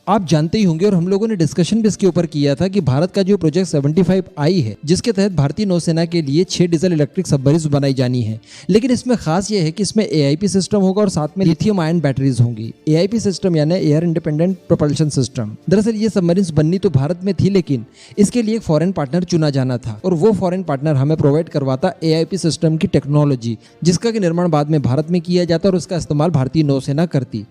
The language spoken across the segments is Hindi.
आप जानते ही होंगे और हम लोगों ने डिस्कशन भी इसके ऊपर किया था कि भारत का जो प्रोजेक्ट 75I है, जिसके तहत भारतीय नौसेना के लिए 6 डीजल इलेक्ट्रिक सबमरीन्स बनाई जानी है। लेकिन इसमें खास ये है कि इसमें AIP सिस्टम होगा और साथ में लिथियम आयन बैटरीज होंगी। AIP सिस्टम यानी एयर इंडिपेंडेंट प्रोपल्शन सिस्टम। दरअसल ये सबमरीन्स बननी तो भारत में थी, लेकिन इसके लिए एक फॉरेन पार्टनर चुना जाना था और वो फॉरेन पार्टनर हमें प्रोवाइड करवाता AIP सिस्टम की टेक्नोलॉजी, जिसका कि निर्माण बाद में भारत में किया जाता और उसका इस्तेमाल भारतीय नौसेना करती।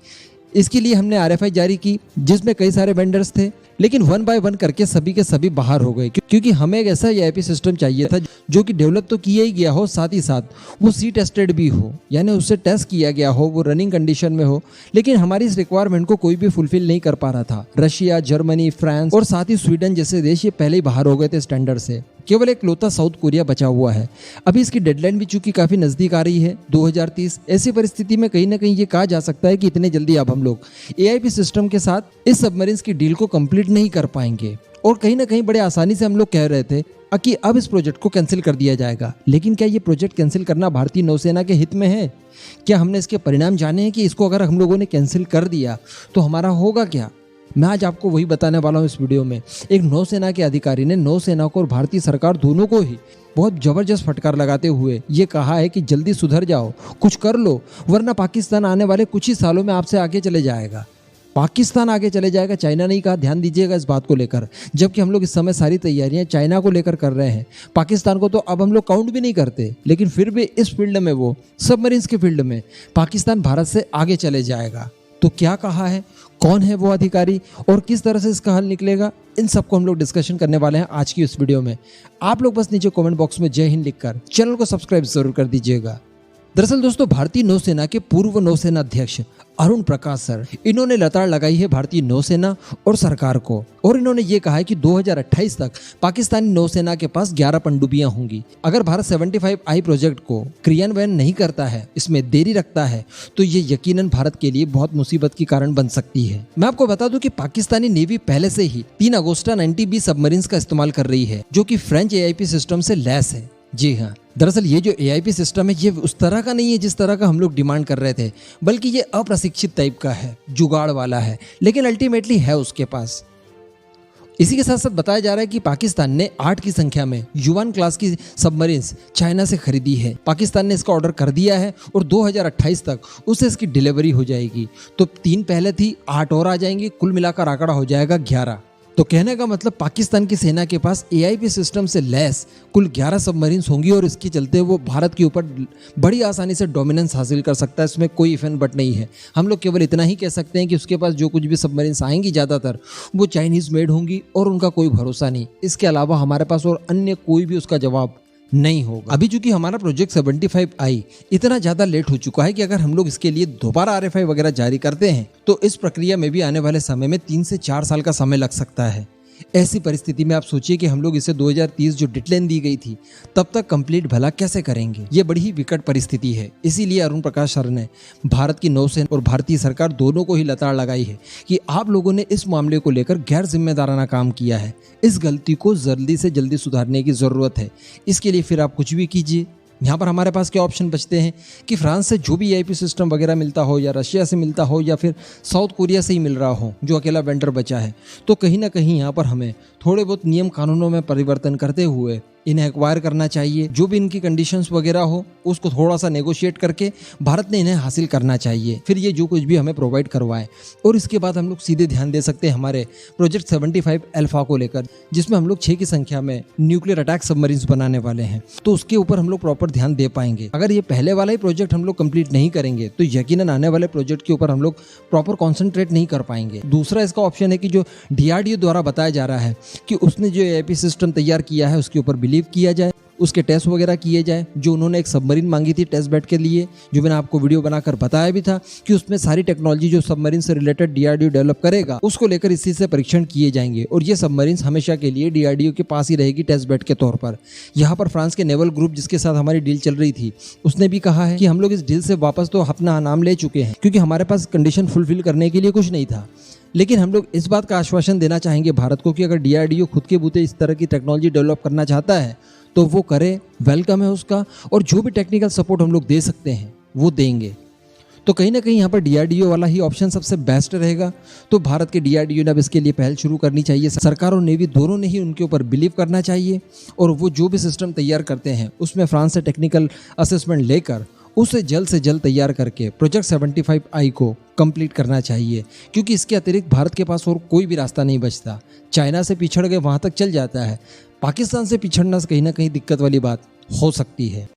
इसके लिए हमने RFI जारी की, जिसमें कई सारे वेंडर्स थे, लेकिन 1 बाय 1 करके सभी के सभी बाहर हो गए, क्योंकि हमें एक ऐसा AIP सिस्टम चाहिए था जो कि डेवलप तो किया ही गया हो, साथ ही साथ वो सी टेस्टेड भी हो, यानी उससे टेस्ट किया गया हो, वो रनिंग कंडीशन में हो। लेकिन हमारी इस रिक्वायरमेंट को कोई भी फुलफिल नहीं कर पा रहा था। रशिया, जर्मनी, फ्रांस और साथ ही स्वीडन जैसे देश ये पहले ही बाहर हो गए थे स्टैंडर्ड से। केवल एक लौता साउथ कोरिया बचा हुआ है। अभी इसकी डेडलाइन भी चूंकि काफी नजदीक आ रही है, 2030। ऐसी परिस्थिति में कहीं ना कहीं ये कहा जा सकता है कि इतने जल्दी अब हम लोग AIP सिस्टम के साथ इस सबमरीन्स की डील को कंप्लीट नहीं कर पाएंगे। और कहीं ना कहीं बड़े आसानी से हम लोग कह रहे थे कि अब इस प्रोजेक्ट को कैंसिल कर दिया जाएगा। लेकिन क्या ये प्रोजेक्ट कैंसिल करना भारतीय नौसेना के हित में है? क्या हमने इसके परिणाम जाने हैं कि इसको अगर हम लोगों ने कैंसिल कर दिया तो हमारा होगा क्या? मैं आज आपको वही बताने वाला हूँ इस वीडियो में। एक नौसेना के अधिकारी ने नौसेना को और भारतीय सरकार दोनों को ही बहुत जबरदस्त फटकार लगाते हुए ये कहा है कि जल्दी सुधर जाओ, कुछ कर लो, वरना पाकिस्तान आने वाले कुछ ही सालों में आपसे आगे चले जाएगा। पाकिस्तान आगे चले जाएगा, चाइना नहीं कहा। ध्यान दीजिएगा इस बात को लेकर, जबकि हम लोग इस समय सारी तैयारियां चाइना को लेकर कर रहे हैं। पाकिस्तान को तो अब हम लोग काउंट भी नहीं करते, लेकिन फिर भी इस फील्ड में, वो सबमरीन्स के फील्ड में पाकिस्तान भारत से आगे चले जाएगा। तो क्या कहा है, कौन है वो अधिकारी और किस तरह से इसका हल निकलेगा, इन सबको हम लोग डिस्कशन करने वाले हैं आज की इस वीडियो में। आप लोग बस नीचे कमेंट बॉक्स में जय हिंद लिखकर चैनल को सब्सक्राइब जरूर कर दीजिएगा। दरअसल दोस्तों, भारतीय नौसेना के पूर्व नौसेना अध्यक्ष अरुण प्रकाश सर, इन्होंने लताड़ लगाई है भारतीय नौसेना और सरकार को, और इन्होंने ये कहा है कि 2028 तक पाकिस्तानी नौसेना के पास 11 पनडुब्बियां होंगी। अगर भारत 75I प्रोजेक्ट को क्रियान्वयन नहीं करता है, इसमें देरी रखता है, तो ये यकीनन भारत के लिए बहुत मुसीबत की कारण बन सकती है। मैं आपको बता दूं कि पाकिस्तानी नेवी पहले से ही 3 अगोस्टा 90B सबमरीन्स का इस्तेमाल कर रही है, जो कि फ्रेंच AIP सिस्टम से लैस है। जी हाँ, दरअसल ये जो AIP सिस्टम है, ये उस तरह का नहीं है जिस तरह का हम लोग डिमांड कर रहे थे, बल्कि ये अप्रशिक्षित टाइप का है, जुगाड़ वाला है, लेकिन अल्टीमेटली है उसके पास। इसी के साथ साथ बताया जा रहा है कि पाकिस्तान ने 8 की संख्या में युवान क्लास की सबमरीन्स चाइना से खरीदी है। पाकिस्तान ने इसका ऑर्डर कर दिया है और 2028 तक उसे इसकी डिलीवरी हो जाएगी। तो 3 पहले थी, 8 और आ जाएंगी, कुल मिलाकर आंकड़ा हो जाएगा 11। तो कहने का मतलब पाकिस्तान की सेना के पास AIP सिस्टम से लैस कुल 11 सबमरीन्स होंगी और इसके चलते वो भारत के ऊपर बड़ी आसानी से डोमिनेंस हासिल कर सकता है। इसमें कोई इफ एंड बट नहीं है। हम लोग केवल इतना ही कह सकते हैं कि उसके पास जो कुछ भी सबमरीन्स आएंगी ज़्यादातर वो चाइनीज़ मेड होंगी और उनका कोई भरोसा नहीं। इसके अलावा हमारे पास और अन्य कोई भी उसका जवाब नहीं होगा। अभी चूंकि हमारा प्रोजेक्ट 75I इतना ज्यादा लेट हो चुका है कि अगर हम लोग इसके लिए दोबारा RFI वगैरह जारी करते हैं तो इस प्रक्रिया में भी आने वाले समय में 3 से 4 साल का समय लग सकता है। ऐसी परिस्थिति में आप सोचिए कि हम लोग इसे 2030 जो डेडलाइन दी गई थी तब तक कंप्लीट भला कैसे करेंगे। ये बड़ी ही विकट परिस्थिति है। इसीलिए अरुण प्रकाश सर ने भारत की नौसेना और भारतीय सरकार दोनों को ही लताड़ लगाई है कि आप लोगों ने इस मामले को लेकर गैर जिम्मेदाराना काम किया है। इस गलती को जल्दी से जल्दी सुधारने की जरूरत है। इसके लिए फिर आप कुछ भी कीजिए। यहाँ पर हमारे पास क्या ऑप्शन बचते हैं कि फ्रांस से जो भी AIP सिस्टम वगैरह मिलता हो, या रशिया से मिलता हो, या फिर साउथ कोरिया से ही मिल रहा हो जो अकेला वेंडर बचा है, तो कहीं ना कहीं यहाँ पर हमें थोड़े बहुत नियम कानूनों में परिवर्तन करते हुए इन्हें एक्वायर करना चाहिए। जो भी इनकी कंडीशंस वगैरह हो उसको थोड़ा सा नेगोशिएट करके भारत ने इन्हें हासिल करना चाहिए। फिर ये जो कुछ भी हमें प्रोवाइड करवाएं, और इसके बाद हम लोग सीधे ध्यान दे सकते हैं हमारे प्रोजेक्ट 75 अल्फा को लेकर, जिसमें हम लोग 6 की संख्या में न्यूक्लियर अटैक सबमरीन्स बनाने वाले हैं। तो उसके ऊपर हम लोग प्रॉपर ध्यान दे पाएंगे। अगर ये पहले वाला ही प्रोजेक्ट हम लोग कंप्लीट नहीं करेंगे तो यकीनन आने वाले प्रोजेक्ट के ऊपर हम लोग प्रॉपर कॉन्सेंट्रेट नहीं कर पाएंगे। दूसरा इसका ऑप्शन है कि जो DRDO द्वारा बताया जा रहा है कि उसने जो AIP सिस्टम तैयार किया है उसके ऊपर बिलीव किया जाए, उसके टेस्ट वगैरह किए जाए। जो उन्होंने एक सबमरीन मांगी थी टेस्ट बेड के लिए, जो मैंने आपको वीडियो बनाकर बताया भी था कि उसमें सारी टेक्नोलॉजी जो सबमरीन से रिलेटेड DRDO डेवलप करेगा उसको लेकर इसी से परीक्षण किए जाएंगे, और ये सबमरीन हमेशा के लिए DRDO के पास ही रहेगी टेस्ट बेड के तौर पर। यहाँ पर फ्रांस के नेवल ग्रुप जिसके साथ हमारी डील चल रही थी, उसने भी कहा है कि हम लोग इस डील से वापस तो अपना नाम ले चुके हैं, क्योंकि हमारे पास कंडीशन फुलफिल करने के लिए कुछ नहीं था। लेकिन हम लोग इस बात का आश्वासन देना चाहेंगे भारत को कि अगर DRDO खुद के बूते इस तरह की टेक्नोलॉजी डेवलप करना चाहता है तो वो करे, वेलकम है उसका, और जो भी टेक्निकल सपोर्ट हम लोग दे सकते हैं वो देंगे। तो कहीं ना कहीं यहाँ पर DRDO वाला ही ऑप्शन सबसे बेस्ट रहेगा। तो भारत के DRDO ने अब इसके लिए पहल शुरू करनी चाहिए। सरकार और नेवी दोनों ने ही उनके ऊपर बिलीव करना चाहिए और वो जो भी सिस्टम तैयार करते हैं उसमें फ्रांस से टेक्निकल असेसमेंट लेकर उसे जल्द से जल्द तैयार करके प्रोजेक्ट 75I को कंप्लीट करना चाहिए, क्योंकि इसके अतिरिक्त भारत के पास और कोई भी रास्ता नहीं बचता। चाइना से पिछड़ गए वहाँ तक चल जाता है, पाकिस्तान से पिछड़ना कहीं ना कहीं दिक्कत वाली बात हो सकती है।